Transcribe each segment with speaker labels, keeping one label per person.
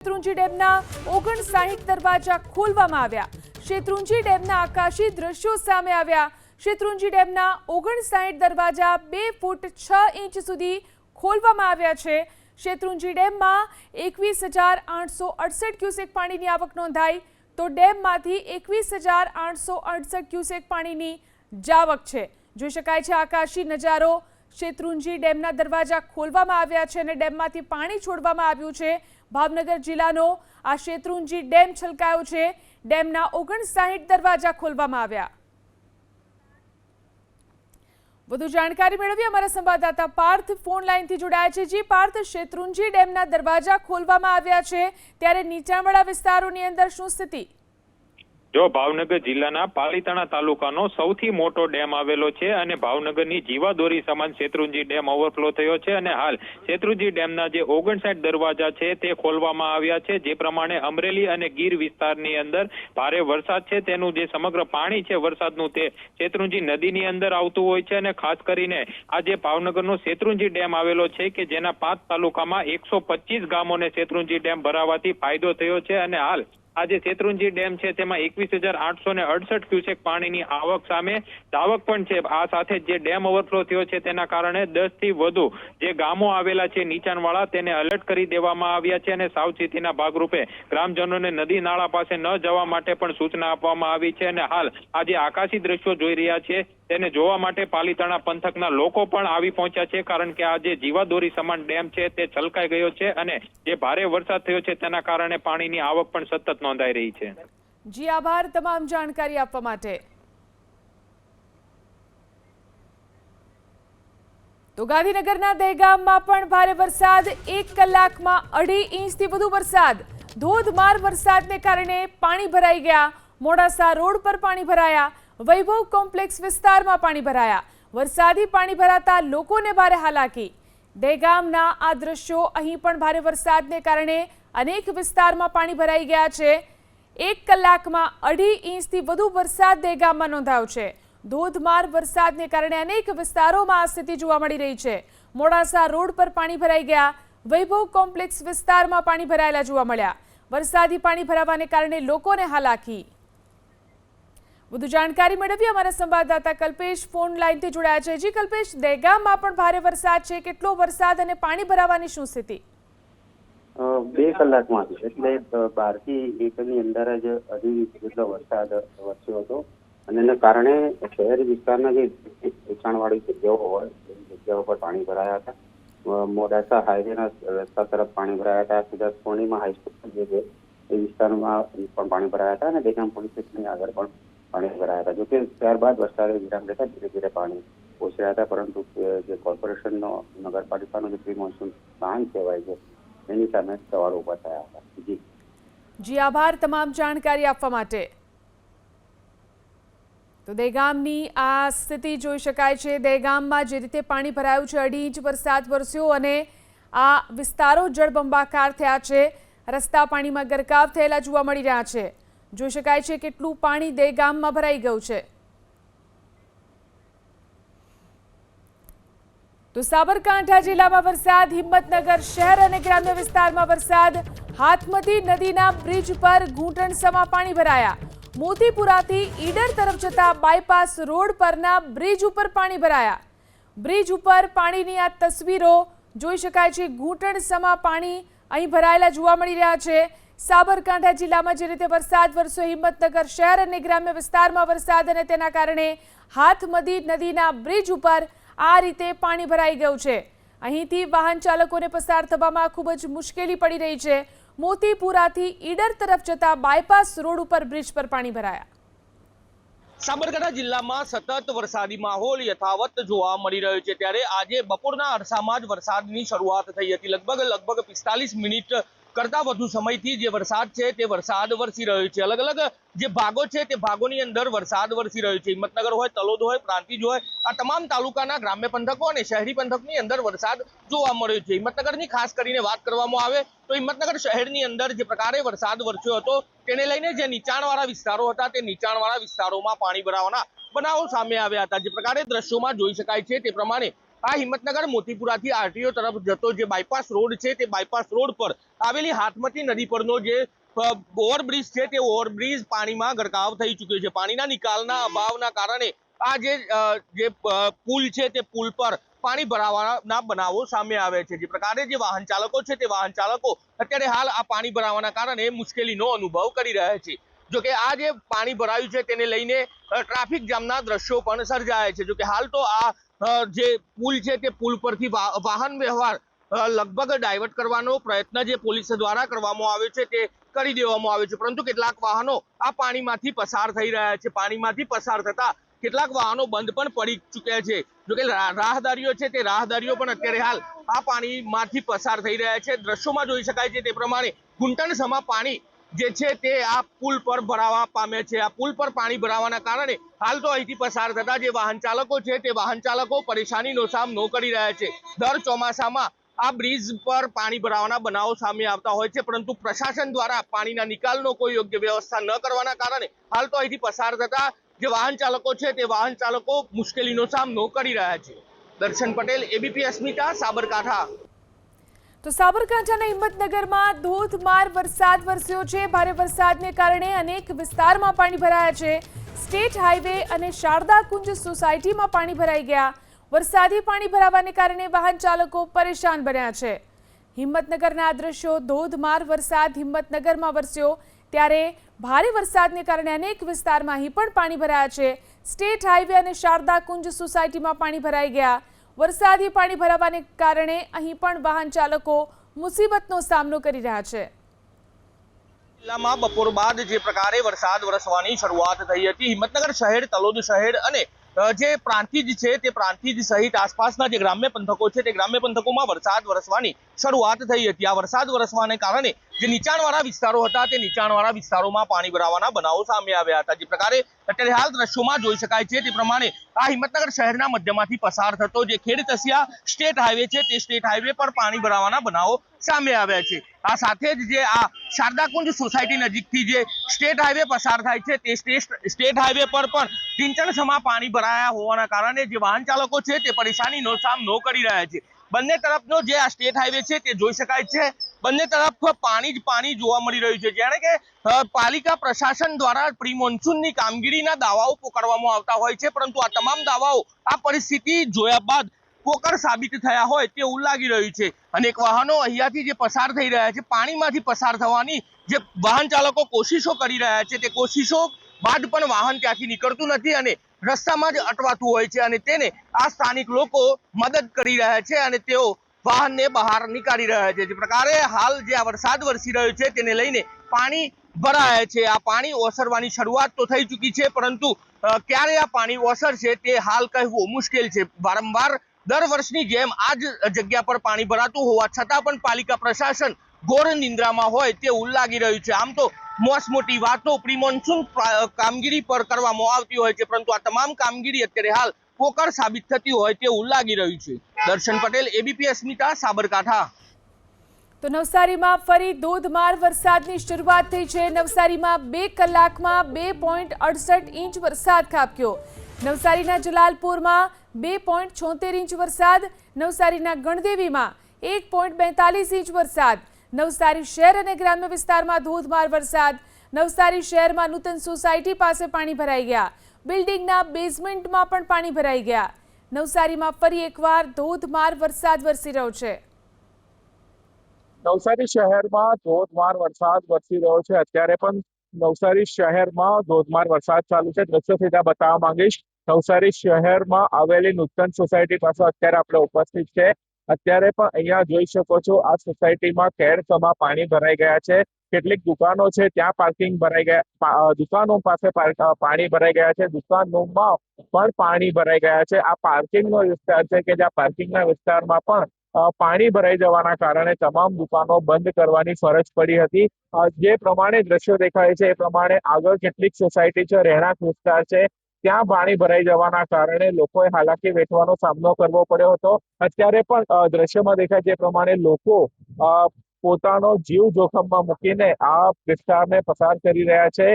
Speaker 1: શેત્રુંજી ડેમના 59 દરવાજા ખોલવામાં આવ્યા। શેત્રુંજી ડેમના આકાશી દ્રશ્યો સામે આવ્યા। શેત્રુંજી ડેમના 59 દરવાજા 2 ફૂટ 6 ઇંચ સુધી ખોલવામાં આવ્યા છે। શેત્રુંજી ડેમમાં 21,868 ક્યુસેક પાણીની આવક નોંધાઈ તો ડેમમાંથી 21,868 ક્યુસેક પાણીની જાવક છે। જોઈ શકાય છે આકાશી નજારો। શેત્રુંજી ડેમના દરવાજા ખોલવામાં આવ્યા છે અને ડેમમાંથી પાણી છોડવામાં આવ્યું છે। ભાવનગર જિલ્લાનો આ શેત્રુંજી ડેમ છલકાયો છે। ડેમના 59 દરવાજા ખોલવામાં આવ્યા। વધુ જાણકારી મેળવી અમારા સંવાદદાતા પાર્થ ફોન લાઈનથી જોડાયા છે। જી પાર્થ, શેત્રુંજી ડેમના દરવાજા ખોલવામાં આવ્યા છે ત્યારે નીચાણવાળા વિસ્તારોની અંદર શું સ્થિતિ?
Speaker 2: જો ભાવનગર જિલ્લાના પાલીતાણા તાલુકાનો સૌથી મોટો ડેમ આવેલો છે અને ભાવનગરની જીવાદોરી સમાન શેત્રુંજી ડેમ ઓવરફ્લો થયો છે અને હાલ શેત્રુંજી ડેમના જે 59 દરવાજા છે તે ખોલવામાં આવ્યા છે। જે પ્રમાણે અમરેલી અને ગીર વિસ્તારની અંદર ભારે વરસાદ છે તેનું જે સમગ્ર પાણી છે વરસાદનું તે શેત્રુંજી નદીની અંદર આવતું હોય છે અને ખાસ કરીને આ જે ભાવનગરનો શેત્રુંજી ડેમ આવેલો છે કે જેના 5 તાલુકામાં 125 ગામોને શેત્રુંજી ડેમ ભરાવાથી ફાયદો થયો છે અને હાલ આ જે શેત્રુંજી ડેમ છે તેમાં 21,868 ક્યુસેક પાણીની આવક સામે જાવક પણ છે। આ સાથે જે ડેમ ઓવરફ્લો થયો છે તેના કારણે 10 થી વધુ જે ગામો આવેલા છે નીચાણવાળા તેને એલર્ટ કરી દેવામાં આવ્યા છે અને સાવચેતીના ભાગરૂપે ગ્રામજનોને નદી નાળા પાસે ન જવા માટે પણ સૂચના આપવામાં આવી છે અને હાલ આ જે આકાશી દ્રશ્યો જોઈ રહ્યા છે તેને જોવા માટે પાલીતાણા પંથકના લોકો પણ આવી પહોંચ્યા છે કારણ કે આ જે જીવાદોરી સમાન ડેમ છે તે છલકાઈ ગયો છે અને જે ભારે વરસાદ થયો છે તેના કારણે પાણીની આવક પણ સતત નોંધાઈ રહી છે।
Speaker 1: જી આભાર તમામ જાણકારી આપવા માટે। તો ગાંધીનગરના દહેગામમાં પણ ભારે વરસાદ, 1 કલાકમાં 2.5 ઇંચથી વધુ વરસાદ। ધોધમાર વરસાદને કારણે પાણી ભરાઈ ગયા। મોડાસા રોડ પર પાણી ભરાયા। વૈભવ કોમ્પ્લેક્સ વિસ્તારમાં પાણી ભરાયા। વરસાદી પાણી ભરાતા લોકોને ભારે હાલાકી। દહેગામના આ દ્રશ્યો, અહીં પણ ભારે વરસાદને કારણે અનેક વિસ્તારમાં પાણી ભરાઈ ગયા છે। 1 કલાકમાં 2.5 ઇંચથી વધુ વરસાદ દહેગામમાં નોંધાયો છે। ધોધમાર વરસાદને કારણે અનેક વિસ્તારોમાં આ સ્થિતિ જોવા મળી રહી છે। મોડાસા રોડ પર પાણી ભરાઈ ગયા। વૈભવ કોમ્પ્લેક્સ વિસ્તારમાં પાણી ભરાયેલા જોવા મળ્યા। વરસાદી પાણી ભરાવાને કારણે લોકોને હાલાકી। વધુ જાણકારી મેળવી અમારા સંવાદદાતા કલ્પેશ ફોન લાઈનથી જોડાયા છે। જી કલ્પેશ, દહેગામમાં પણ ભારે વરસાદ છે, કેટલો વરસાદ અને પાણી ભરાવાની શું સ્થિતિ?
Speaker 3: 2 કલાકમાં એટલે 12 થી 1 ની અંદર જ 2.5 ઇંચ જેટલો વરસાદ વરસ્યો હતો અને એના કારણે શહેરી વિસ્તારના જે નીચાણવાળી જગ્યાઓ હોય એ જગ્યાઓ પર પાણી ભરાયા હતા। મોડાસા હાઈવેના રસ્તા તરફ પાણી ભરાયા હતા। સીધા સોનીમાં હાઈસ્કૂલ જે છે એ વિસ્તારમાં પણ પાણી ભરાયા હતા અને દહેગામ પોલીસ સ્ટેશનની આગળ પણ પાણી ભરાયા હતા। જોકે ત્યારબાદ વરસાદે વિરામ લેતા ધીરે ધીરે પાણી ઓછર્યા હતા પરંતુ જે કોર્પોરેશનનો નગરપાલિકાનો જે પ્રી મોન્સૂન પ્લાન કહેવાય છે એની સામે સવાલો ઉભા થયા હતા।
Speaker 1: જી આભાર તમામ જાણકારી આપવા માટે। તો દહેગામની આ સ્થિતિ જોઈ શકાય છે। દહેગામમાં જે રીતે પાણી ભરાયું છે, 2.5 ઇંચ વરસાદ વરસ્યો અને આ વિસ્તારો જળબંબાકાર થયા છે। રસ્તા પાણીમાં ગરકાવ થયેલા જોવા મળી રહ્યા છે। જોઈ શકાય છે કેટલું પાણી દહેગામમાં ભરાઈ ગયું છે। તો સાબરકાંઠા જિલ્લામાં વરસાદ, હિંમતનગર શહેર અને ગ્રામ્ય વિસ્તારમાં વરસાદ। હાથમતી નદીના બ્રિજ પર ઘૂંટણસમા પાણી ભરાયા। મોતીપુરાથી ઈડર તરફ જતા બાયપાસ રોડ પરના બ્રિજ ઉપર પાણી ભરાયા। બ્રિજ ઉપર પાણીની આ તસવીરો જોઈ શકાય છે। ઘૂંટણસમા પાણી અહીં ભરાયેલા જોવા મળી રહ્યા છે। સાબરકાંઠા જિલ્લામાં જે રીતે વરસાદ વરસ્યો, હિંમતનગર શહેર અને ગ્રામ્ય વિસ્તારમાં વરસાદ અને તેના કારણે હાથમતી નદીના બ્રિજ ઉપર આ રીતે પાણી ભરાઈ ગયું છે। અહીંથી વાહન ચાલકોને પસાર થવામાં ખૂબ જ મુશ્કેલી પડી રહી છે। મોતીપુરાથી ઈડર તરફ જતા બાયપાસ રોડ ઉપર બ્રિજ પર પાણી ભરાયા।
Speaker 4: સાબરકાંઠા જિલ્લામાં સતત વરસાદી માહોલ યથાવત જોવા મળી રહ્યો છે ત્યારે આજે બપોરના અરસામાં જ વરસાદની શરૂઆત થઈ હતી। લગભગ 45 મિનિટ કરતા વધુ સમયથી જે વરસાદ છે તે વરસાદ વરસી રહ્યો છે। અલગ અલગ જે ભાગો છે તે ભાગોની અંદર વરસાદ વરસી રહ્યો છે। હિંમતનગર હોય, તલોદ હોય, પ્રાંતિજ હોય, આ તમામ તાલુકાના ગ્રામ્ય પંથકો અને શહેરી પંથકની અંદર વરસાદ જોવા મળ્યો છે। હિંમતનગરની ખાસ કરીને વાત કરવામાં આવે તો હિંમતનગર શહેરની અંદર જે પ્રકારે વરસાદ વરસ્યો હતો તેને લઈને જે નીચાણવાળા વિસ્તારો હતા તે નીચાણવાળા વિસ્તારોમાં પાણી ભરાવાના બનાવો સામે આવ્યા હતા। જે પ્રકારે દ્રશ્યોમાં જોઈ શકાય છે તે પ્રમાણે આ હિંમતનગર મોતીપુરાથી આરટીઓ તરફ જતો જે બાયપાસ રોડ છે તે બાયપાસ રોડ પર આવેલી હાથમતી નદી પરનો જે ઓવરબ્રિજ છે તે ઓવરબ્રિજ પાણીમાં ગરકાવ થઈ ચૂક્યો છે। પાણીના નિકાલના અભાવના કારણે આ જે પુલ છે તે પુલ પર પાણી ભરાવાના બનાવો સામે આવે છે। જે પ્રકારે જે વાહન ચાલકો છે તે વાહન ચાલકો અત્યારે હાલ આ પાણી ભરાવાના કારણે મુશ્કેલીનો અનુભવ કરી રહ્યા છે। જોકે આ જે પાણી ભરાયું છે તેને લઈને ટ્રાફિક જામના દ્રશ્યો પણ સર્જાયા છે। જોકે હાલ તો આ જે પુલ છે તે પુલ પરથી વાહન વ્યવહાર લગભગ ડાયવર્ટ કરવાનો પ્રયત્ન જે પોલીસ દ્વારા કરવામાં આવ્યો છે તે કરી દેવામાં આવ્યો છે, પરંતુ કેટલાક વાહનો આ પાણીમાંથી પસાર થઈ રહ્યા છે। પાણીમાંથી પસાર થતા કેટલાક વાહનો બંધ પણ પડી ચૂક્યા છે। જોકે રાહદારીઓ છે તે રાહદારીઓ પણ અત્યારે હાલ આ પાણીમાંથી પસાર થઈ રહ્યા છે। દ્રશ્યોમાં જોઈ શકાય છે તે પ્રમાણે ઘૂંટણસમા પાણી જે છે તે આ પુલ પર ભરાવા પામે છે। આ પુલ પર પાણી ભરાવાના કારણે હાલ તો અહીંથી પસાર થતા જે વાહન ચાલકો છે તે વાહન ચાલકો પરેશાનીનો સામનો કરી રહ્યા છે। દર ચોમાસામાં આ બ્રિજ પર પાણી ભરાવાના બનાવો સામે આવતા હોય છે, પરંતુ પ્રશાસન દ્વારા પાણીના નિકાલનો કોઈ યોગ્ય વ્યવસ્થા ન કરવાના કારણે હાલ તો અહીંથી પસાર થતા જે વાહન ચાલકો છે તે વાહન ચાલકો મુશ્કેલીનો સામનો કરી રહ્યા છે। દર્શન પટેલ, એબીપી અસ્મિતા, સાબરકાંઠા।
Speaker 1: તો સાબરકાંઠાના હિંમતનગરમાં ધોધમાર વરસાદ વરસ્યો છે। ભારે વરસાદને કારણે અનેક વિસ્તારમાં પાણી ભરાયા છે। સ્ટેટ હાઈવે અને શારદા કુંજ સોસાયટીમાં પાણી ભરાઈ ગયા। વરસાદી પાણી ભરાવાને કારણે વાહન ચાલકો પરેશાન બન્યા છે। હિંમતનગરના દ્રશ્યો, ધોધમાર વરસાદ હિંમતનગરમાં વરસ્યો ત્યારે ભારે વરસાદને કારણે અનેક વિસ્તારમાં અહીં પણ પાણી ભરાયા છે। સ્ટેટ હાઈવે અને શારદા કુંજ સોસાયટીમાં પાણી ભરાઈ ગયા। વરસાદી પાણી ભરાવાને કારણે અહીં પણ વાહન ચાલકો મુસીબતનો સામનો કરી રહ્યા છે।
Speaker 4: જિલ્લામાં બપોર બાદ જે પ્રકારે વરસાદ વરસવાની શરૂઆત થઈ હતી, હિંમતનગર શહેર, તલોદ શહેર અને જે પ્રાંતિજ છે તે પ્રાંતિજ સહિત આસપાસના જે ગ્રામ્ય પંથકો છે તે ગ્રામ્ય પંથકોમાં વરસાદ વરસવાની શરૂઆત થઈ હતી। આ વરસાદ વરસવાને કારણે જે નીચાણવાળા વિસ્તારો હતા તે નીચાણવાળા વિસ્તારોમાં પાણી ભરાવાના બનાવો સામે આવ્યા હતા। જે પ્રકારે અત્યારે હાલ દ્રશ્યોમાં જોઈ શકાય છે તે પ્રમાણે આ હિંમતનગર શહેરના મધ્યમાંથી પસાર થતો જે ખેડ તસિયા સ્ટેટ હાઈવે છે તે સ્ટેટ હાઈવે પર પાણી ભરાવાના બનાવો સામે આવ્યા છે। આ સાથે જ જે આ શારદાકુંજ સોસાયટી નજીકથી જે સ્ટેટ હાઈવે પસાર થાય છે તે સ્ટેટ હાઈવે પર પણ ઢીંચણસમા પાણી ભરાયા હોવાના કારણે જે વાહન ચાલકો છે તે પરેશાનીનો સામનો કરી રહ્યા છે। બંને તરફનો જે આ સ્ટેટ હાઈવે છે તે જોઈ શકાય છે, બંને તરફ પાણી જ પાણી જોવા મળી રહ્યું છે। જાણે કે પાલિકા પ્રશાસન દ્વારા પ્રી મોન્સૂનની કામગીરીના દાવાઓ કરવામાં આવતા હોય છે, પરંતુ આ તમામ દાવાઓ આ પરિસ્થિતિ જોયા બાદ પોકળ સાબિત થયા હોય તેવું લાગી રહ્યું છે। અનેક વાહનો અહીંયાથી જે પસાર થઈ રહ્યા છે, પાણીમાંથી પસાર થવાની જે વાહન ચાલકો કોશિશો કરી રહ્યા છે તે કોશિશો બાદ પણ વાહન ત્યાંથી નીકળતું નથી અને રસ્તામાં જ અટવાતું હોય છે અને તેને આ સ્થાનિક લોકો મદદ કરી રહ્યા છે અને તેઓ વાહનને બહાર નીકાળી રહ્યા છે। જે પ્રકારે હાલ જે આ વરસાદ વરસી રહ્યો છે તેને લઈને પાણી ભરાયા છે। આ પાણી ઓસરવાની શરૂઆત તો થઈ ચૂકી છે, પરંતુ ક્યારે આ પાણી ઓસરશે તે હાલ કહેવું મુશ્કેલ છે। વારંવાર દર વર્ષની જેમ આ જ જગ્યા પર પાણી ભરાતું હોવા છતાં પણ પાલિકા પ્રશાસન ઘોર નિંદ્રામાં હોય તેવું લાગી રહ્યું છે। આમ તો મોટી વાતો પ્રી મોન્સૂન કામગીરી પર કરવામાં આવતી હોય છે, પરંતુ આ તમામ કામગીરી અત્યારે હાલ પોકળ સાબિત થતી હોય તેવું લાગી રહ્યું છે। દર્શન પટેલ, એબીપી અસ્મિતા, સાબરકાંઠા।
Speaker 1: તો નવસારીમાં ફરી ધોધમાર વરસાદની શરૂઆત થઈ છે। નવસારીમાં 2 કલાકમાં 2.68 ઇંચ વરસાદ ખાબક્યો। નવસારીના જલાલપુરમાં 2.76 ઇંચ વરસાદ, નવસારીના ગણદેવીમાં 1.42 ઇંચ વરસાદ। નવસારી શહેર અને ગ્રામ્ય વિસ્તારમાં ધોધમાર વરસાદ। નવસારી શહેરમાં નૂતન સોસાયટી પાસે પાણી ભરાઈ ગયા। બિલ્ડિંગના બેઝમેન્ટમાં પણ પાણી ભરાઈ ગયા। નવસારીમાં ફરી એકવાર ધોધમાર વરસાદ વરસી રહ્યો છે।
Speaker 5: નવસારી શહેરમાં ધોધમાર વરસાદ વરસી રહ્યો છે। અત્યારે પણ નવસારી શહેરમાં ધોધમાર વરસાદ ચાલુ છે। દ્રશ્યો સીધા બતાવવા માંગીશ। નવસારી શહેરમાં આવેલી નૂતન સોસાયટી પાસે અત્યારે આપણે ઉપસ્થિત છે। અત્યારે પણ અહીંયા જોઈ શકો છો આ સોસાયટીમાં કેરસમા પાણી ભરાઈ ગયા છે। કેટલીક દુકાનો છે ત્યાં પાર્કિંગ ભરાઈ ગયા, દુકાનો પાસે પાણી ભરાઈ ગયા છે, દુકાનોમાં પણ પાણી ભરાઈ ગયા છે। આ પાર્કિંગનો વિસ્તાર છે કે જ્યાં પાર્કિંગના વિસ્તારમાં પણ પાણી ભરાઈ જવાના કારણે તમામ દુકાનો બંધ કરવાની ફરજ પડી હતી। જે પ્રમાણે દ્રશ્યો દેખાય છે એ પ્રમાણે આગળ કેટલીક સોસાયટી છે, રહેણાંક વિસ્તાર છે, ત્યાં પાણી ભરાઈ જવાના કારણે લોકોએ હાલાકી વેઠવાનો સામનો કરવો પડ્યો હતો। અત્યારે પણ દ્રશ્યમાં દેખાય છે એ પ્રમાણે લોકો પોતાનો જીવ જોખમમાં મૂકીને આ વિસ્તારને પસાર કરી રહ્યા છે।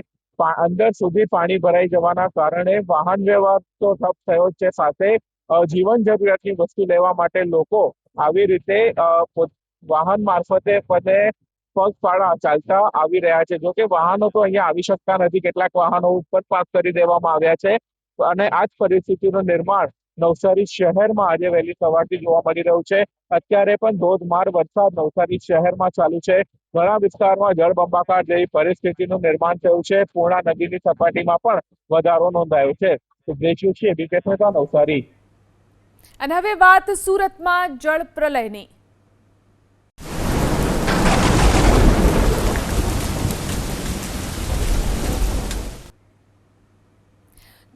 Speaker 5: અંદર સુધી પાણી ભરાઈ જવાના કારણે વાહન વ્યવહાર તો ઠપ થયો છે, સાથે જીવન જરૂરિયાતની વસ્તુ લેવા માટે લોકો આવી રીતે વાહન મારફતે પગપાળા ચાલતા આવી રહ્યા છે. જો કે વાહનો તો અહીંયા આવી શકતા નથી, કેટલાક વાહનો ઉપર પાર્ક કરી દેવામાં આવ્યા છે અને આ જ પરિસ્થિતિનું નિર્માણ નવસારી શહેરમાં આજે વહેલી સવારથી જોવા મળી રહ્યું છે. અત્યારે પણ ધોધમાર વરસાદ નવસારી શહેરમાં ચાલુ છે. ઘણા વિસ્તારમાં જળબંબાકાર જેવી પરિસ્થિતિનું નિર્માણ થયું છે. પૂર્ણા નદીની સપાટીમાં પણ વધારો નોંધાયો છે. દેખ્યું છે નવસારી.
Speaker 1: અને હવે વાત સુરતમાં જળ પ્રલયની.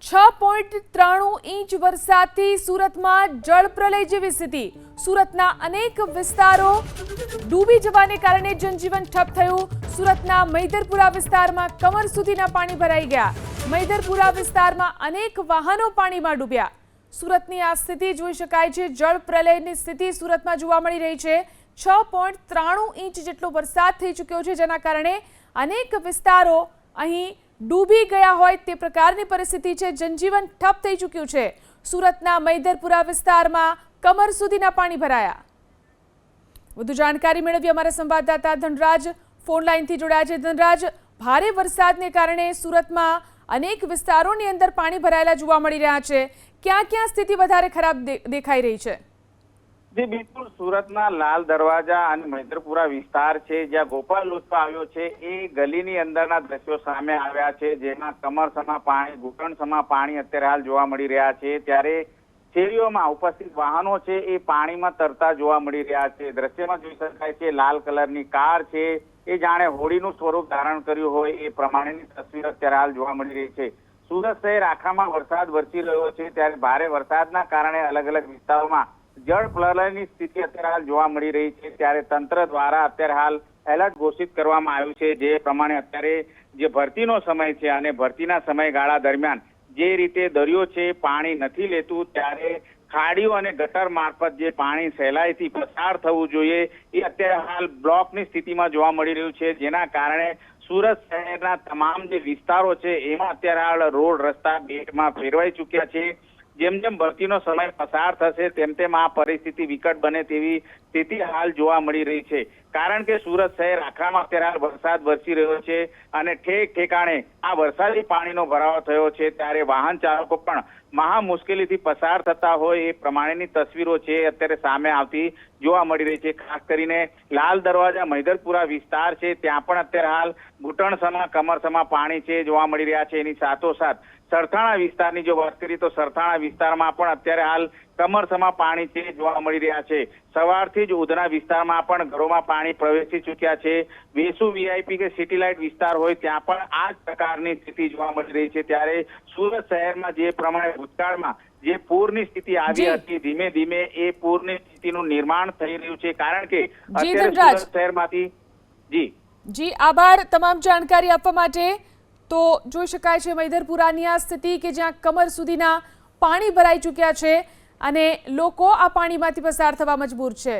Speaker 1: 6.93 ઇંચ વરસાદથી સુરતમાં જળ પ્રલય જેવી સ્થિતિ. સુરતના અનેક વિસ્તારો ડૂબી જવાને કારણે જનજીવન ઠપ થયું. સુરતના મૈદરપુરા વિસ્તારમાં કમર સુધીના પાણી ભરાઈ ગયા. મૈદરપુરા વિસ્તારમાં અનેક વાહનો પાણીમાં ડૂબ્યા. સુરતની આ સ્થિતિ જોઈ શકાય છે. જળ પ્રલયની સ્થિતિ સુરતમાં જોવા મળી રહી છે. 6.93 ઇંચ જેટલો વરસાદ થઈ ચૂક્યો છે, જેના કારણે અનેક વિસ્તારો અહીં ડૂબી ગયા હોય તે પ્રકારની પરિસ્થિતિ છે. જનજીવન ઠપ થઈ ચૂક્યું છે. સુરતના મૈદરપુરા વિસ્તારમાં કમર સુધીના પાણી ભરાયા. વધુ જાણકારી મેળવી અમારા સંવાદદાતા ધનરાજ ફોન લાઈનથી જોડાયા છે. ધનરાજ, ભારે વરસાદને કારણે સુરતમાં અનેક વિસ્તારોની અંદર પાણી ભરાયેલા જોવા મળી રહ્યા છે. ક્યાં ક્યાં સ્થિતિ વધારે ખરાબ દેખાઈ રહી છે?
Speaker 6: જી બિલકુલ, સુરતના લાલ દરવાજા અને મૈદરપુરા વિસ્તાર છે, જ્યાં ગોપાલ લુત્ફા આવ્યો છે, એ ગલીની અંદરના દ્રશ્યો સામે આવ્યા છે, જેમાં કમરસમા પાણી, ઘૂંટણસમા પાણી અત્યારે હાલ જોવા મળી રહ્યા છે. ત્યારે શેરીઓમાં ઉપસ્થિત વાહનો છે એ પાણીમાં તરતા જોવા મળી રહ્યા છે. દ્રશ્યમાં જોઈ શકાય છે લાલ કલરની કાર છે એ જાણે હોળીનું સ્વરૂપ ધારણ કર્યું હોય એ પ્રમાણેની તસવીર અત્યારે હાલ જોવા મળી રહી છે. સુરત શહેર આખામાં વરસાદ વરસી રહ્યો છે, ત્યારે ભારે વરસાદના કારણે અલગ અલગ વિસ્તારોમાં જળ પ્રલયની સ્થિતિ અત્યારે હાલ જોવા મળી રહી છે. ત્યારે તંત્ર દ્વારા અત્યારે હાલ એલર્ટ ઘોષિત કરવામાં આવ્યું છે. જે પ્રમાણે અત્યારે જે ભરતીનો સમય છે અને ભરતીના સમયગાળા દરમિયાન જે રીતે દરિયો છે પાણી નથી લેતું, ત્યારે ખાડીઓ અને ગટર મારફત જે પાણી સહેલાઈથી પસાર થવું જોઈએ એ અત્યારે હાલ બ્લોકની સ્થિતિમાં જોવા મળી રહ્યું છે. જેના કારણે સુરત શહેરના તમામ જે વિસ્તારો છે એમાં અત્યારે હાલ રોડ રસ્તા બેટમાં ફેરવાઈ ચૂક્યા છે. જેમ જેમ ભરતીનો સમય પસાર થશે તેમ તેમ આ પરિસ્થિતિ વિકટ બને તેવી સ્થિતિ હાલ જોવા મળી રહી છે. કારણ કે સુરત શહેર આખામાં અત્યારે હાલ વરસાદ વરસી રહ્યો છે અને ઠેક ઠેકાણે આ વરસાદી પાણીનો ભરાવો થયો છે. ત્યારે વાહન ચાલકો પણ મહા મુશ્કેલીથી પસાર થતા હોય એ પ્રમાણેની તસવીરો છે અત્યારે સામે આવતી જોવા મળી રહી છે. ખાસ કરીને લાલ દરવાજા મૈદરપુરા વિસ્તાર છે, ત્યાં પણ અત્યારે હાલ ઘૂંટણસમા કમરસમા પાણી છે જોવા મળી રહ્યા છે. એની સાથોસાથ સરથાણા વિસ્તારની જો વાત કરીએ તો સરથાણા વિસ્તારમાં પણ અત્યારે હાલ કમરસમા પાણી છે જોવા મળી રહ્યા છે. સવારથી જ ઉધના વિસ્તારમાં પણ ઘરોમાં પાણી પ્રવેશી ચૂક્યા છે. વેસુ વીઆઈપી કે સિટી લાઇટ વિસ્તાર હોય ત્યાં પણ આ જ પ્રકારની સ્થિતિ જોવા મળી રહી છે. ત્યારે સુરત શહેરમાં જે પ્રમાણે ભૂતકાળમાં જે પૂરની સ્થિતિ આવી હતી, ધીમે ધીમે એ પૂરની સ્થિતિનું નિર્માણ થઈ રહ્યું છે. કારણ કે અત્યારે સુરત શહેરમાંથી
Speaker 1: જી આભાર તમામ જાણકારી આપવા માટે. તો જોઈ શકાય છે મૈદરપુરાની આ સ્થિતિ કે જ્યાં કમર સુધીના પાણી ભરાઈ ચૂક્યા છે અને લોકો આ પાણીમાંથી પસાર થવા મજબૂર છે.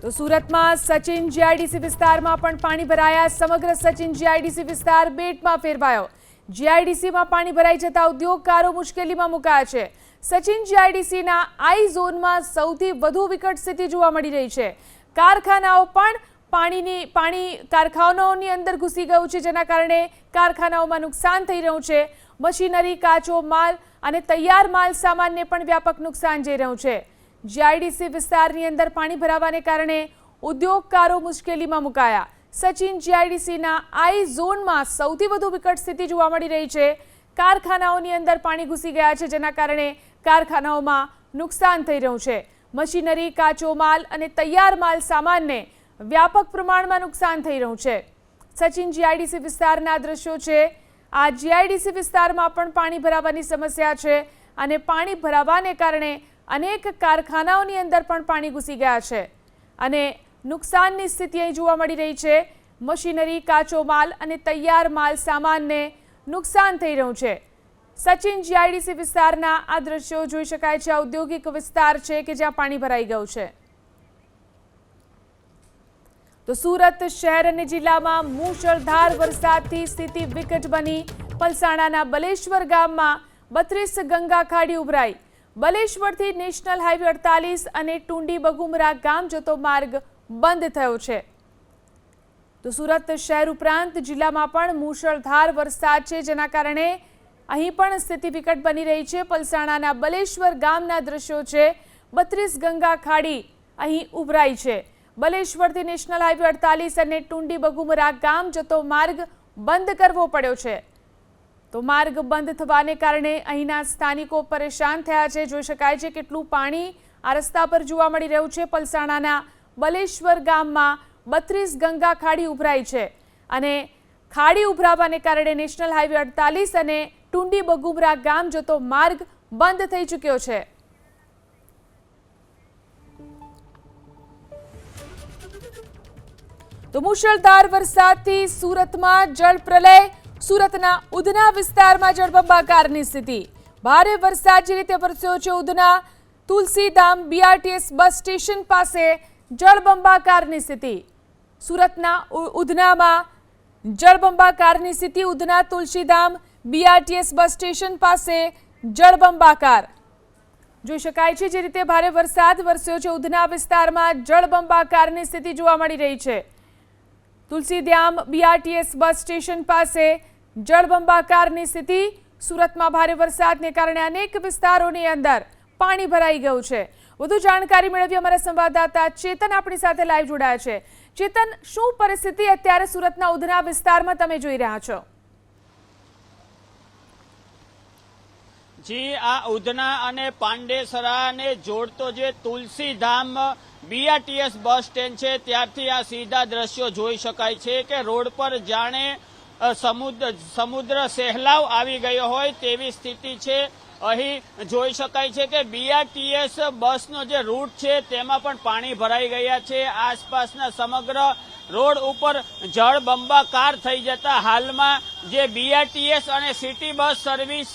Speaker 1: તો સુરતમાં સચિન જીઆઈડીસી વિસ્તારમાં પણ પાણી ભરાયા. સમગ્ર સચિન જીઆઈડીસી વિસ્તાર બેટમાં ફેરવાયો. જીઆઈડીસીમાં પાણી ભરાઈ જતા ઉદ્યોગકારો મુશ્કેલીમાં મુકાયા છે. સચિન જીઆઈડીસીના આઈ ઝોનમાં સૌથી વધુ વિકટ સ્થિતિ જોવા મળી રહી છે. કારખાનાઓ પણ પાણી કારખાનાઓની અંદર ઘૂસી ગયું છે, જેના કારણે કારખાનાઓમાં નુકસાન થઈ રહ્યું છે. મશીનરી, કાચો માલ અને તૈયાર માલ સામાનને પણ વ્યાપક નુકસાન જઈ રહ્યું છે. જીઆઈડીસી વિસ્તારની અંદર પાણી ભરાવાને કારણે ઉદ્યોગકારો મુશ્કેલીમાં મુકાયા. સચિન જીઆઈડીસીના આઈ ઝોનમાં સૌથી વધુ વિકટ સ્થિતિ જોવા મળી રહી છે. કારખાનાઓની અંદર પાણી ઘૂસી ગયા છે, જેના કારણે કારખાનાઓમાં નુકસાન થઈ રહ્યું છે. મશીનરી, કાચો માલ અને તૈયાર માલ સામાનને વ્યાપક પ્રમાણમાં નુકસાન થઈ રહ્યું છે. સચિન જીઆઈડીસી વિસ્તારના દ્રશ્યો છે. આ જીઆઈડીસી વિસ્તારમાં પણ પાણી ભરાવાની સમસ્યા છે અને પાણી ભરાવાને કારણે અનેક કારખાનાઓની અંદર પણ પાણી ઘૂસી ગયા છે અને નુકસાનની સ્થિતિ અહીં જોવા મળી રહી છે. મશીનરી, કાચો માલ અને તૈયાર માલ સામાનને નુકસાન થઈ રહ્યું છે. સચિન જીઆઈડીસી વિસ્તારના આ દ્રશ્યો જોઈ શકાય છે. ઔદ્યોગિક વિસ્તાર છે કે જ્યાં પાણી ભરાઈ ગયું છે. તો સુરત શહેર અને જિલ્લામાં મૂશળધાર વરસાદથી સ્થિતિ વિકટ બની. પલસાણાના બલેશ્વર ગામમાં 32 ગંગા ખાડી ઉભરાઈ. બલેશ્વરથી નેશનલ હાઈવે 48 અને ટુંડી બગુમરા ગામ જતો માર્ગ બંધ થયો છે. તો સુરત શહેર ઉપરાંત જિલ્લામાં પણ મૂશળધાર વરસાદ છે, જેના કારણે અહીં પણ સ્થિતિ વિકટ બની રહી છે. પલસાણાના બલેશ્વર ગામના દ્રશ્યો છે. 32 ગંગા ખાડી અહીં ઉભરાઈ છે. બલેશ્વરથી નેશનલ હાઈવે 48 અને ટુંડી બગુમરા ગામ જતો માર્ગ બંધ કરવો પડ્યો છે. તો માર્ગ બંધ થવાને કારણે અહીંના સ્થાનિકો પરેશાન થયા છે. જોઈ શકાય છે કેટલું પાણી આ રસ્તા પર જોવા મળી રહ્યું છે. પલસાણાના બલેશ્વર ગામમાં 32 ગંગા ખાડી ઉભરાઈ છે અને ખાડી ઉભરાવાને કારણે નેશનલ હાઈવે 48 અને ટુંડી બગુમરા ગામ જતો માર્ગ બંધ થઈ ચૂક્યો છે. તો મુશળધાર વરસાદથી સુરતમાં જળ પ્રલય. સુરતના ઉધના વિસ્તારમાં જળબંબાકારની સ્થિતિ. ભારે વરસાદ જે રીતે વરસ્યો છે, Udhna Tulsidham BRTS bus station પાસે જળબંબાકારની સ્થિતિ. સુરતના ઉધનામાં જળબંબાકારની સ્થિતિ. Udhna Tulsidham BRTS bus station પાસે જળબંબાકાર જોઈ શકાય છે. જે રીતે ભારે વરસાદ વરસ્યો છે, ઉધના વિસ્તારમાં જળબંબાકારની સ્થિતિ જોવા મળી રહી છે. તુલસીધામ BRTS બસ સ્ટેશન પાસે જળબંબાકારની સ્થિતિ. સુરતમાં ભારે વરસાદને કારણે અનેક વિસ્તારોની અંદર પાણી ભરાઈ ગયું છે. વધુ જાણકારી મેળવી અમારા સંવાદદાતા ચેતન આપણી સાથે લાઈવ જોડાયા છે. ચેતન, શું પરિસ્થિતિ અત્યારે સુરતના ઉધના વિસ્તારમાં તમે જોઈ રહ્યા છો?
Speaker 7: જી, આ ઉધના અને પાંડેસરાને જોડતો જે તુલસીધામ BRTS બસ સ્ટેન્ડ છે, ત્યારથી આ સીધા દ્રશ્યો જોઈ શકાય છે કે રોડ પર જાણે સમુદ્ર સહેલાવ આવી ગયો હોય તેવી સ્થિતિ છે. અહીં જોઈ શકાય છે કે BRTS બસનો જે રૂટ છે તેમાં પણ પાણી ભરાઈ ગયા છે. આસપાસના સમગ્ર રોડ ઉપર જળબંબાકાર થઈ જતા હાલમાં જે BRTS અને સિટી બસ સર્વિસ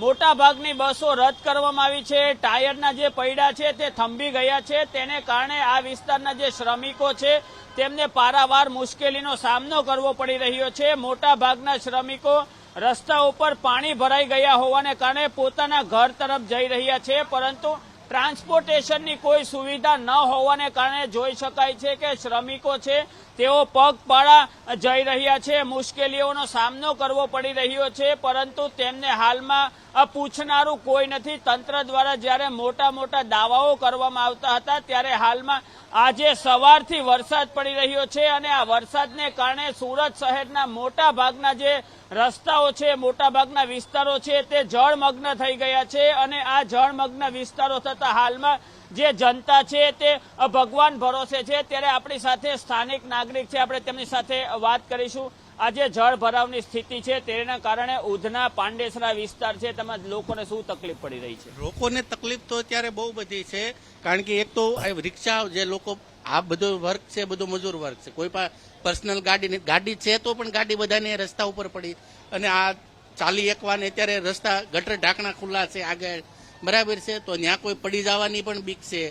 Speaker 7: મોટા ભાગની બસો રદ કરવામાં આવી છે. ટાયરના જે પૈડા છે તે થંભી ગયા છે. તેને કારણે આ વિસ્તારના જે શ્રમિકો છે તેમને પારાવાર મુશ્કેલીનો સામનો કરવો પડી રહ્યો છે. મોટા ભાગના શ્રમિકો રસ્તા ઉપર પાણી ભરાઈ ગયા હોવાને કારણે પોતાના ઘર તરફ જઈ રહ્યા છે, પરંતુ ટ્રાન્સપોર્ટેશનની કોઈ સુવિધા ન હોવાને કારણે જોઈ શકાય છે કે શ્રમિકો છે તેઓ પગપાળા જઈ રહ્યા છે. મુશ્કેલીઓનો સામનો કરવો પડી રહ્યો છે, પરંતુ તેમને હાલમાં પૂછનારું કોઈ નથી. તંત્ર દ્વારા જ્યારે મોટા મોટા દાવાઓ કરવામાં આવતા હતા, ત્યારે હાલમાં આજે સવારથી વરસાદ પડી રહ્યો છે અને આ વરસાદને કારણે સુરત શહેરના મોટા ભાગના જે રસ્તાઓ છે, મોટા ભાગના વિસ્તારો છે તે જળમગ્ન થઈ ગયા છે અને આ જળમગ્ન વિસ્તારો થતા હાલમાં જે જનતા છે તે ભગવાન ભરોસે છે. ત્યારે આપણી સાથે સ્થાનિક નાગરિક છે, આપણે તેમની સાથે વાત કરીશું. આજે જળ ભરાવની સ્થિતિ છે તેના કારણે ઉધના પાંડેસરા વિસ્તાર છે, તેમાં લોકોને શું તકલીફ પડી રહી છે?
Speaker 8: લોકોને તકલીફ તો અત્યારે બહુ બધી છે, કારણ કે એક તો રિક્ષા જે લોકો આ બધો વર્ક છે, બધો મજૂર વર્ક છે. કોઈ પણ પર્સનલ ગાડી છે તો પણ ગાડી બધાને રસ્તા ઉપર પડી અને આ ચાલી એકવાને અત્યારે રસ્તા ગટર ઢાંકણા ખુલ્લા છે આગળ, બરાબર છે, તો ત્યાં કોઈ પડી જવાની પણ બીક છે.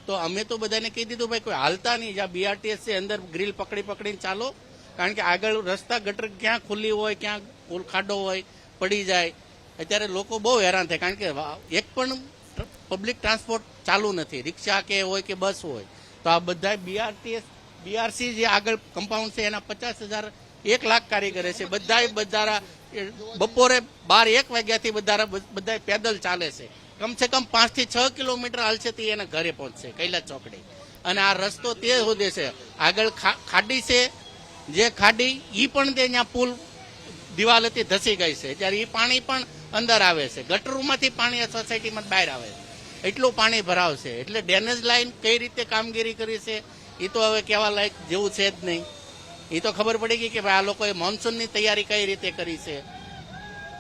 Speaker 8: તો અમે તો બધાને કહી દીધું ભાઈ કોઈ હાલતા નહીં, જ્યાં BRTS છે અંદર ગ્રીલ પકડીને ચાલો, કારણ કે આગળ રસ્તા ગટર ક્યાં ખુલ્લી હોય, ક્યાં ખાડો હોય, પડી જાય. અત્યારે લોકો બહુ હેરાન થાય, કારણ કે એક પણ પબ્લિક ટ્રાન્સપોર્ટ ચાલુ નથી, રિક્ષા કે હોય કે બસ હોય. તો આ બધા BRC જે આગળ કમ્પાઉન્ડ છે એના 50,000 1 લાખ કારીગરે છે. બધા બપોરે 12-1 વાગ્યાથી બધા પેદલ ચાલે છે. કમસે કમ 5 થી 6 કિલોમીટર હાલશે તે એના ઘરે પહોંચશે કૈલાસ ચોકડી. અને આ રસ્તો તે હોદે છે, આગળ ખાડી છે, જે ખાડી ઈ પણ તે ત્યાં પુલ દિવાલ હતી ધસી ગઈ છે, ત્યારે એ પાણી પણ અંદર આવે છે. ગટરમાંથી પાણી આ સોસાયટીમાં બહાર આવે છે, એટલું પાણી ભરાવશે. એટલે ડ્રેનેજ લાઈન કઈ રીતે કામગીરી કરી છે એ તો હવે કહેવા લાયક જેવું છે જ નહીં. એ તો ખબર પડી ગઈ કે ભાઈ આ લોકોએ મોન્સૂનની તૈયારી કઈ રીતે કરી છે.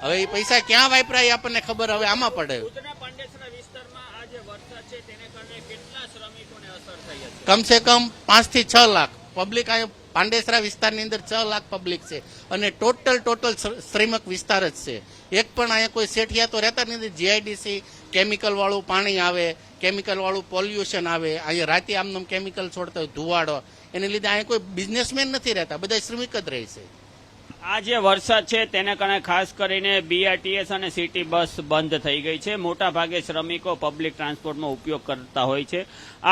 Speaker 8: હવે એ પૈસા ક્યાં વાપરાય એ આપણને ખબર હવે આમાં પડે. કમસે કમ 5 થી 6 લાખ પબ્લિક આ પાંડેસરા વિસ્તારની અંદર 6 લાખ પબ્લિક છે અને ટોટલ શ્રમિક વિસ્તાર જ છે. એક પણ અહીંયા કોઈ શેઠિયા તો રહેતા નથી. GIDC કેમિકલ વાળું પાણી આવે કેમિકલ વાળું પોલ્યુશન આવે, અહીંયા રાતે આમનામ કેમિકલ છોડતા હોય, ધુવાડો, એને લીધે અહીંયા કોઈ બિઝનેસમેન નથી રહેતા, બધા શ્રમિક જ રહે છે.
Speaker 7: આ જે વરસાદ છે તેને કારણે ખાસ કરીને બીઆરટીએસ અને સિટી બસ બંધ થઈ ગઈ છે. મોટા ભાગે શ્રમિકો પબ્લિક ટ્રાન્સપોર્ટનો ઉપયોગ કરતા હોય છે.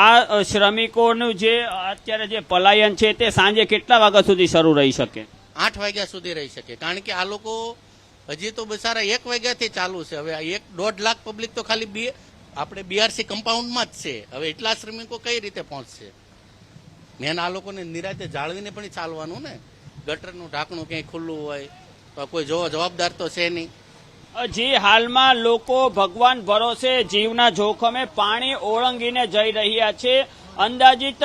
Speaker 7: આ શ્રમિકોનું જે અત્યારે જે પલાયન છે તે સાંજે કેટલા વાગ્યા સુધી શરૂ રહી શકે?
Speaker 8: 8 વાગ્યા સુધી રહી શકે, કારણ કે આ લોકો હજી તો બસારા 1 વાગ્યાથી ચાલુ છે. હવે 1.5 લાખ પબ્લિક તો ખાલી આપણે બીઆરસી કમ્પાઉન્ડમાં જ છે. હવે એટલા શ્રમિકો કઈ રીતે પહોંચશે? મેન આ લોકોને નિરાતે જાળવીને પણ ચાલવાનું ને. ગટરનું ઢાંકણું ક્યાંય ખુલ્લું હોય તો કોઈ જવાબદાર તો છે નહીં.
Speaker 7: જી, હાલમાં લોકો ભગવાન ભરોસે જીવના જોખમે પાણી ઓળંગીને જઈ રહ્યા છે. અંદાજિત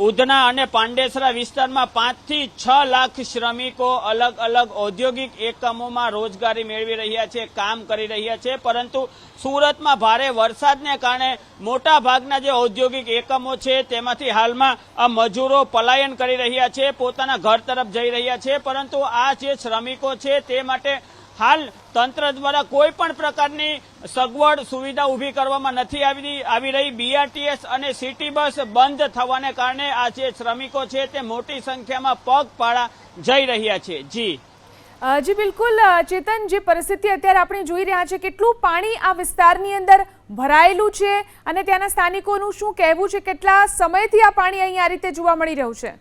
Speaker 7: ઉધના અને પાંડેસરા વિસ્તારમાં 5 થી 6 લાખ શ્રમિકો અલગ અલગ ઔદ્યોગિક એકમોમાં રોજગારી મેળવી રહ્યા છે, કામ કરી રહ્યા છે. પરંતુ સુરતમાં ભારે વરસાદને કારણે મોટા ભાગના જે ઔદ્યોગિક એકમો છે તેમાંથી હાલમાં મજૂરો પલાયન કરી રહ્યા છે, પોતાના ઘર તરફ જઈ રહ્યા છે. પરંતુ આ જે શ્રમિકો છે તે માટે હાલ તંત્ર દ્વારા કોઈ પણ પ્રકારની સગવડ સુવિધા ઊભી કરવામાં નથી આવી રહી. બીઆરટીએસ અને સિટી બસ બંધ થવાને કારણે આ જે શ્રમિકો છે તે મોટી સંખ્યામાં પગપાળા જઈ રહ્યા છે.
Speaker 1: જી બિલકુલ ચેતન, જે પરિસ્થિતિ અત્યારે આપણે જોઈ રહ્યા છે, કેટલું પાણી આ વિસ્તારની અંદર ભરાયેલું છે અને ત્યાંના સ્થાનિકોનું શું કહેવું છે? કેટલા સમયથી આ પાણી અહીં આ રીતે જોવા મળી રહ્યું છે?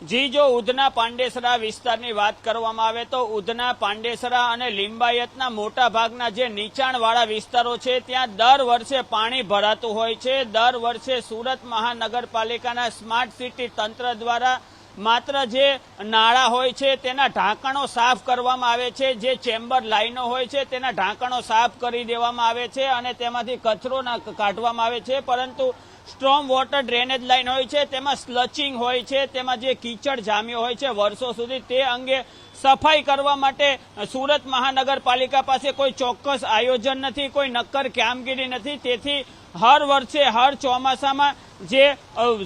Speaker 7: જી, જો ઉધના પાંડેસરા વિસ્તારની વાત કરવામાં આવે તો ઉધના, પાંડેસરા અને લિંબાયતના મોટા ભાગના જે નીચાણવાળા વિસ્તારો છે ત્યાં દર વર્ષે પાણી ભરાતું હોય છે. દર વર્ષે સુરત મહાનગરપાલિકાના સ્માર્ટ સિટી તંત્ર દ્વારા માત્ર જે નાળા હોય છે તેના ઢાંકણો સાફ કરવામાં આવે છે, જે ચેમ્બર લાઈનો હોય છે તેના ઢાંકણો સાફ કરી દેવામાં આવે છે અને તેમાંથી કચરો કાઢવામાં આવે છે. પરંતુ સ્ટ્રોમ વોટર ડ્રેનેજ લાઇન હોય છે તેમાં સ્લચિંગ હોય છે, તેમાં જે કીચડ જામ્યો હોય છે વર્ષો સુધી, તે અંગે સફાઈ કરવા માટે સુરત મહાનગરપાલિકા પાસે કોઈ ચોક્કસ આયોજન નથી, કોઈ નક્કર કામગીરી નથી. તેથી હર વર્ષે હર ચોમાસામાં જે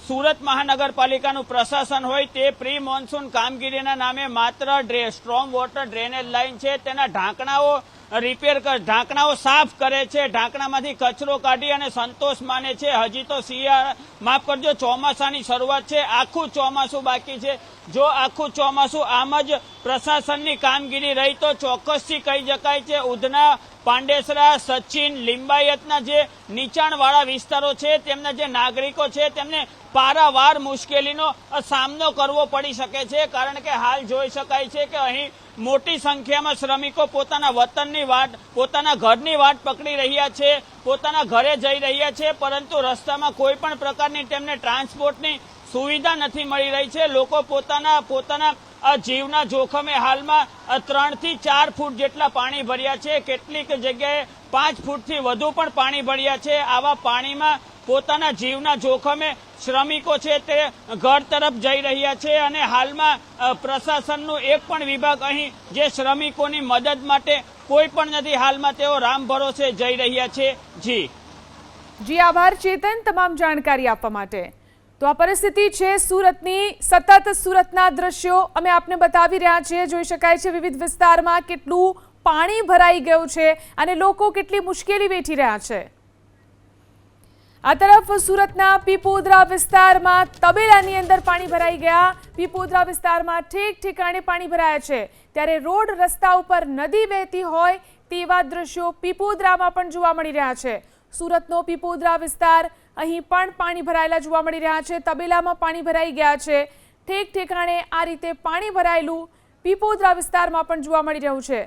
Speaker 7: સુરત મહાનગરપાલિકાનું પ્રશાસન હોય તે પ્રી મોન્સૂન કામગીરીના નામે માત્ર સ્ટ્રોમ વોટર ડ્રેનેજ લાઇન છે તેના ઢાંકણાઓ ઢાંકણાઓ સાફ કરે છે, ઢાંકણામાંથી કચરો કાઢી અને સંતોષ માને છે. હજી તો ચોમાસાની શરૂઆત છે, આખું ચોમાસું બાકી છે. જો આખું ચોમાસું આમ જ પ્રશાસનની કામગીરી રહી તો ચોક્કસથી કહી શકાય છે ઉધના, પાંડેસરા, સચિન, લિંબાયતના જે નીચાણવાળા વિસ્તારો છે તેમના જે નાગરિકો છે તેમને પારાવાર મુશ્કેલીનો સામનો કરવો પડી શકે છે. કારણ કે હાલ જોઈ શકાય છે કે અહીં મોટી સંખ્યામાં શ્રમિકો પોતાના વતનની વાટ, પોતાના ઘરની વાટ પકડી રહ્યા છે, પોતાના ઘરે જઈ રહ્યા છે. પરંતુ રસ્તામાં કોઈ પણ પ્રકારની તેમને ટ્રાન્સપોર્ટની સુવિધા નથી મળી રહી છે. લોકો પોતાના જીવના જોખમે હાલમાં 3 થી 4 ફૂટ જેટલા પાણી ભર્યા છે, કેટલીક જગ્યાએ 5 ફૂટથી વધુ પણ પાણી ભર્યા છે. આવા પાણીમાં પોતાના જીવના જોખમે શ્રમિકો છે તે ઘર તરફ જઈ રહ્યા છે અને હાલમાં પ્રશાસનનું એક પણ વિભાગ અહીં જે શ્રમિકોની મદદ માટે કોઈ પણ નથી. હાલમાં તેઓ રામ ભરોસે જઈ રહ્યા છે.
Speaker 1: જી આભાર ચેતન, તમામ જાણકારી આપવા માટે. તો આ પરિસ્થિતિ છે સુરતની. સતત સુરતના દ્રશ્યો અમે આપને બતાવી રહ્યા છીએ. જોઈ શકાય છે વિવિધ વિસ્તારમાં કેટલું પાણી ભરાઈ ગયું છે અને લોકો કેટલી મુશ્કેલી વેઠી રહ્યા છે. આ તરફ સુરતના પીપોદરા વિસ્તારમાં તબેલાની અંદર પાણી ભરાઈ ગયા. પીપોદરા વિસ્તારમાં ઠેક ઠેકાણે પાણી ભરાયા છે, ત્યારે રોડ રસ્તા ઉપર નદી વહેતી હોય તેવા દ્રશ્યો પીપોદરામાં પણ જોવા મળી રહ્યા છે. સુરતનો પીપોદરા વિસ્તાર, અહીં પણ પાણી ભરાયેલા જોવા મળી રહ્યા છે. તબેલામાં પાણી ભરાઈ ગયા છે. ઠેક ઠેકાણે આ રીતે પાણી ભરાયેલું પીપોદરા વિસ્તારમાં પણ જોવા મળી રહ્યું છે.